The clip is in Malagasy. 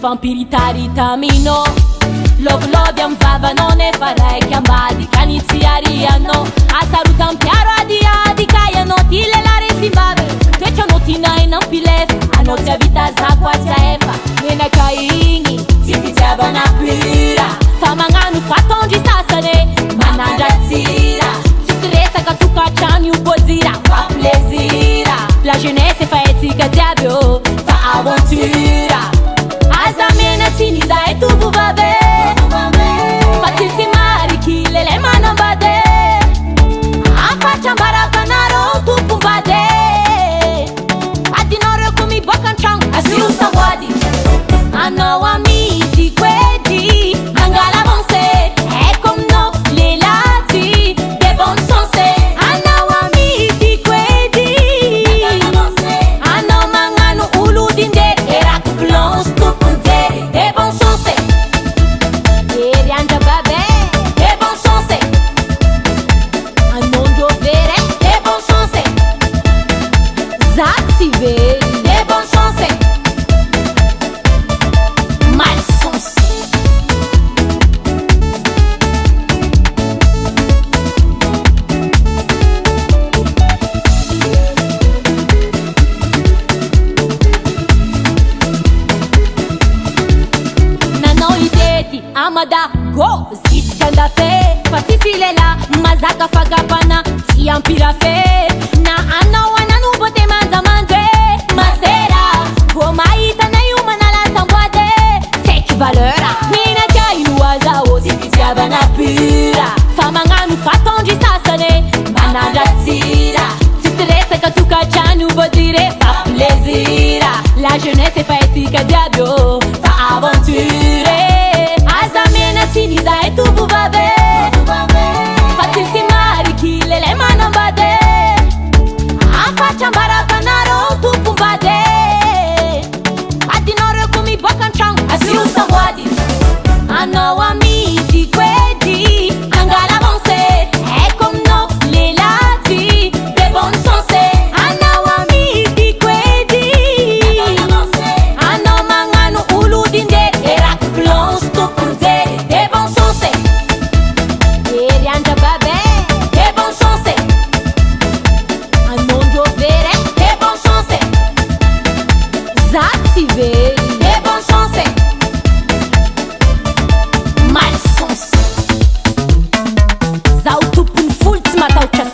vampiritaritaminô lovolôvy amy vavanao nefa raiky ambady kanitsiarianao asarotampiaro adiady ka ianao ty lela resimbavy toetranao tinaina ampilefa anao tsy avita zako atsaefa menaka igny tsy fitiavana pura fa magnano fatondry sasane manandratsira tsisy resaka tokatrano io bôzira fa plezira la jeunesse efa etsika jiaby ô fa aventura aza mena tsy nizahay tombovave fa tsisy mariky lelay manambade afatrambaraka-nareo tompombade fadinareo ko miboaka antragno asio samboady anao amidy quedi angala avance ecco aminao lelaty de bonne sensé anao amidy quedi anao magnano olodindery eraky blanche tomponjery de bonne sensé ery andra babe de bonne sensé anondro vere de bonne sensé za tsy very de bonne sensé malsensé nanao idety amada go ziskandafe fa tsisy lela mazaka fagapana tsy ampira fe na anao ananombo te manjamanje masera vo mahitana io manalasamboade seky valera minaka inoazao tsy fitiavana pura fa magnano fatondry sasane manandratsira tsisy resaka tokatrano bôdire fa plezira la jeunesse efa etsika jiaby ô fa aventure aza mena tsy nizahay tombovave fa tsisy mariky lelay manambade afatrambaraka-nareo tompombade fadinareo ko miboaka antragno asio samboady anao amidy quedi angala avance ecco aminao lelaty de bonne sensé anao amidy quedi anao magnano olodindery eraky blanche tomponjery de bonne sensé ery andra babe de bonne sensé anondro vere de bonne sensé za tsy very de bonne sensé malsensé zaho tompony folo tsy matahotra